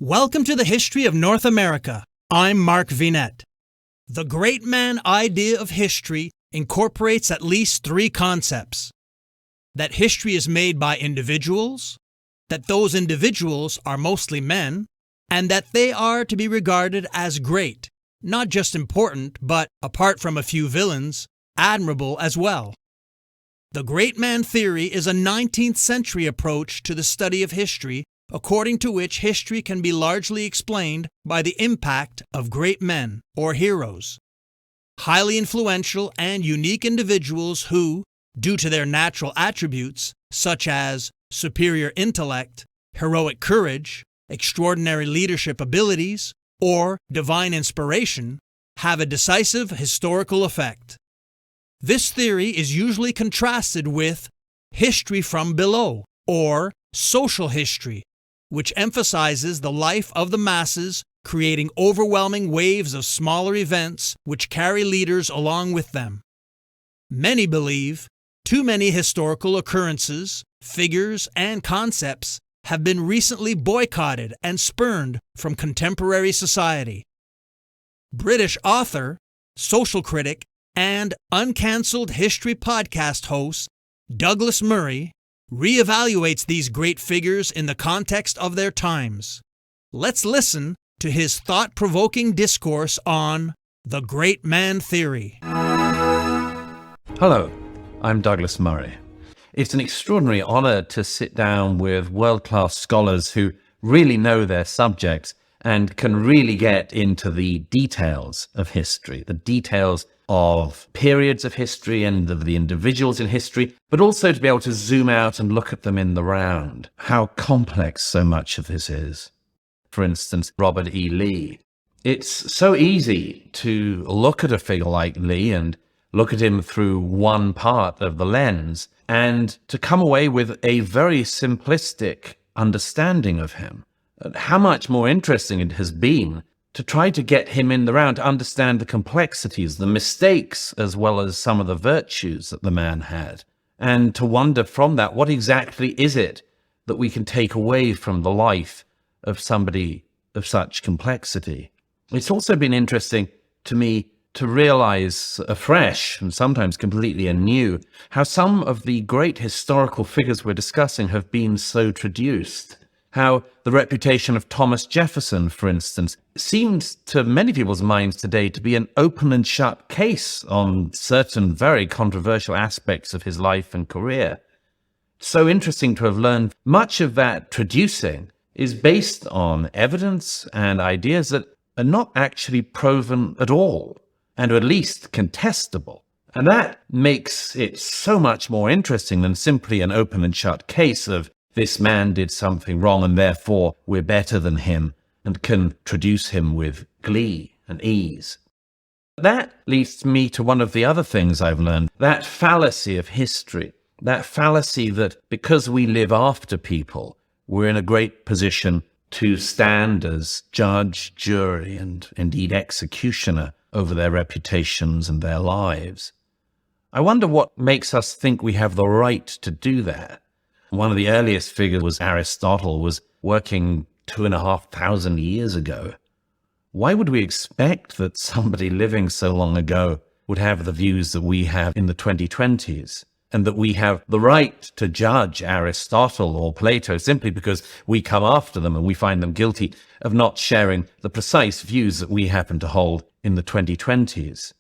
Welcome to the History of North America. I'm Mark Vinette. The great man idea of history incorporates at least three concepts: that history is made by individuals, that those individuals are mostly men, and that they are to be regarded as great, not just important, but, apart from a few villains, admirable as well. The great man theory is a 19th century approach to the study of history, according to which history can be largely explained by the impact of great men, or heroes, highly influential and unique individuals who, due to their natural attributes, such as superior intellect, heroic courage, extraordinary leadership abilities, or divine inspiration, have a decisive historical effect. This theory is usually contrasted with history from below, or social history, which emphasizes the life of the masses, creating overwhelming waves of smaller events which carry leaders along with them. Many believe too many historical occurrences, figures, and concepts have been recently boycotted and spurned from contemporary society. British author, social critic, and uncancelled history podcast host Douglas Murray reevaluates these great figures in the context of their times. Let's listen to his thought-provoking discourse on the great man theory. Hello, I'm Douglas Murray. It's an extraordinary honor to sit down with world-class scholars who really know their subjects and can really get into the details of history, the details of periods of history and of the individuals in history, but also to be able to zoom out and look at them in the round, how complex so much of this is. For instance, Robert E. Lee. It's so easy to look at a figure like Lee and look at him through one part of the lens and to come away with a very simplistic understanding of him. How much more interesting it has been to try to get him in the round, to understand the complexities, the mistakes, as well as some of the virtues that the man had, and to wonder from that, what exactly is it that we can take away from the life of somebody of such complexity? It's also been interesting to me to realize afresh, and sometimes completely anew, how some of the great historical figures we're discussing have been so traduced. How the reputation of Thomas Jefferson, for instance, seems to many people's minds today to be an open and shut case on certain very controversial aspects of his life and career. So interesting to have learned much of that traducing is based on evidence and ideas that are not actually proven at all, and at least contestable. And that makes it so much more interesting than simply an open and shut case of this man did something wrong and therefore we're better than him and can traduce him with glee and ease. That leads me to one of the other things I've learned, that fallacy of history, that fallacy that because we live after people, we're in a great position to stand as judge, jury, and indeed executioner over their reputations and their lives. I wonder what makes us think we have the right to do that. One of the earliest figures was Aristotle, was working 2,500 years ago. Why would we expect that somebody living so long ago would have the views that we have in the 2020s, and that we have the right to judge Aristotle or Plato simply because we come after them and we find them guilty of not sharing the precise views that we happen to hold in the 2020s?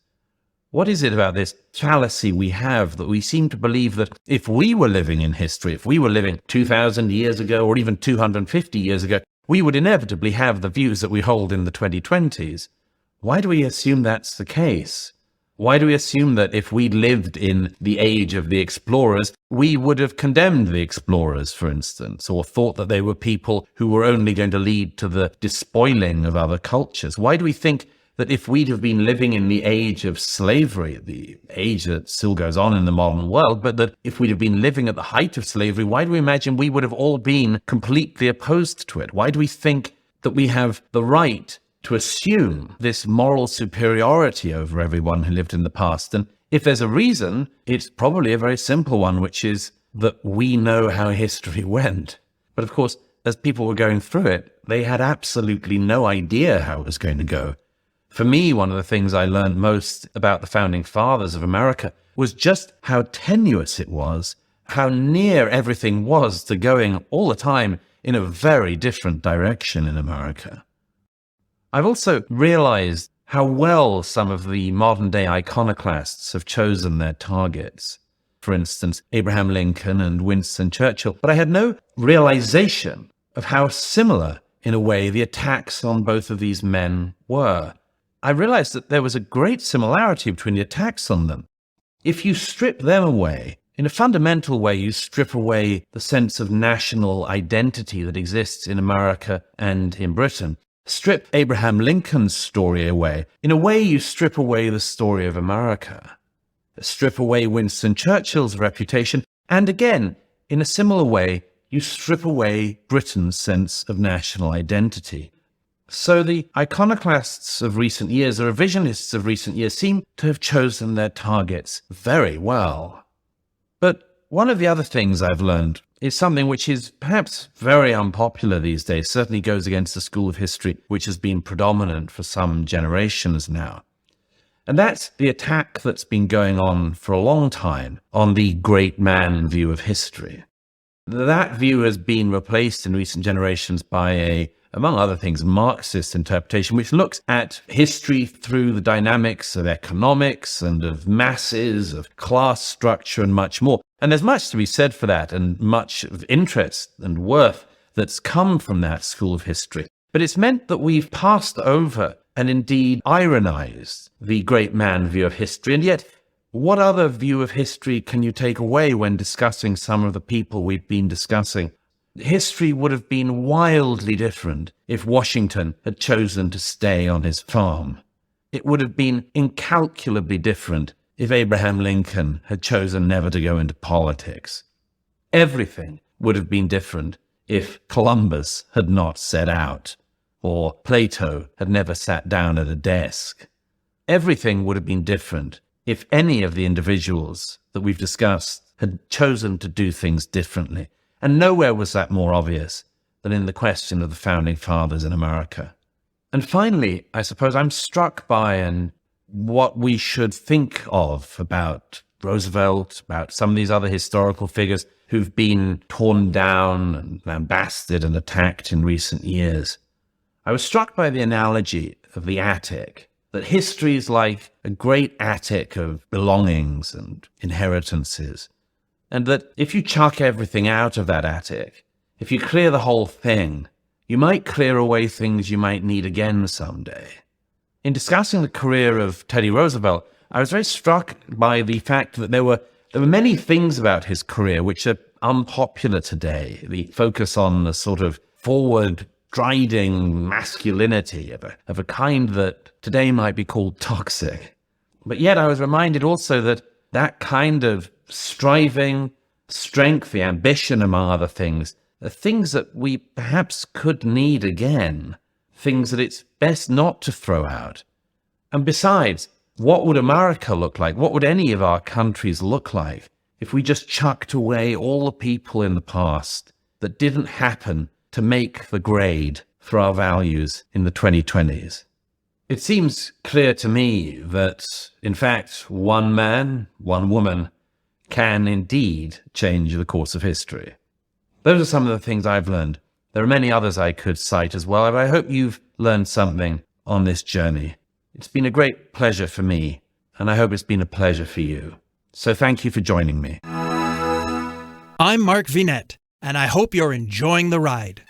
What is it about this fallacy we have that we seem to believe that if we were living in history, if we were living 2,000 years ago or even 250 years ago, we would inevitably have the views that we hold in the 2020s? Why do we assume that's the case? Why do we assume that if we lived in the age of the explorers, we would have condemned the explorers, for instance, or thought that they were people who were only going to lead to the despoiling of other cultures? Why do we think that if we'd have been living in the age of slavery, the age that still goes on in the modern world, but that if we'd have been living at the height of slavery, why do we imagine we would have all been completely opposed to it? Why do we think that we have the right to assume this moral superiority over everyone who lived in the past? And if there's a reason, it's probably a very simple one, which is that we know how history went. But of course, as people were going through it, they had absolutely no idea how it was going to go. For me, one of the things I learned most about the founding fathers of America was just how tenuous it was, how near everything was to going all the time in a very different direction in America. I've also realized how well some of the modern-day iconoclasts have chosen their targets. For instance, Abraham Lincoln and Winston Churchill. But I had no realization of how similar, in a way, the attacks on both of these men were. I realized that there was a great similarity between the attacks on them. If you strip them away, in a fundamental way, you strip away the sense of national identity that exists in America and in Britain. Strip Abraham Lincoln's story away. In a way, you strip away the story of America. Strip away Winston Churchill's reputation. And again, in a similar way, you strip away Britain's sense of national identity. So the iconoclasts of recent years, the revisionists of recent years, seem to have chosen their targets very well. But one of the other things I've learned is something which is perhaps very unpopular these days, certainly goes against the school of history which has been predominant for some generations now. And that's the attack that's been going on for a long time on the great man view of history. That view has been replaced in recent generations by among other things, Marxist interpretation, which looks at history through the dynamics of economics and of masses, of class structure, and much more. And there's much to be said for that, and much of interest and worth that's come from that school of history. But it's meant that we've passed over and indeed ironized the great man view of history. And yet, what other view of history can you take away when discussing some of the people we've been discussing? History would have been wildly different if Washington had chosen to stay on his farm. It would have been incalculably different if Abraham Lincoln had chosen never to go into politics. Everything would have been different if Columbus had not set out, or Plato had never sat down at a desk. Everything would have been different if any of the individuals that we've discussed had chosen to do things differently. And nowhere was that more obvious than in the question of the founding fathers in America. And finally, I suppose I'm struck by what we should think of about Roosevelt, about some of these other historical figures who've been torn down and lambasted and attacked in recent years. I was struck by the analogy of the attic, that history is like a great attic of belongings and inheritances. And that if you chuck everything out of that attic, if you clear the whole thing, you might clear away things you might need again someday. In discussing the career of Teddy Roosevelt, I was very struck by the fact that there were many things about his career which are unpopular today. The focus on the sort of forward-striding masculinity of a kind that today might be called toxic. But yet I was reminded also that that kind of striving, strength, the ambition, among other things, are things that we perhaps could need again, things that it's best not to throw out. And besides, what would America look like? What would any of our countries look like if we just chucked away all the people in the past that didn't happen to make the grade for our values in the 2020s? It seems clear to me that, in fact, one man, one woman, can indeed change the course of history. Those are some of the things I've learned. There are many others I could cite as well, but I hope you've learned something on this journey. It's been a great pleasure for me, and I hope it's been a pleasure for you. So thank you for joining me. I'm Mark Vinet, and I hope you're enjoying the ride.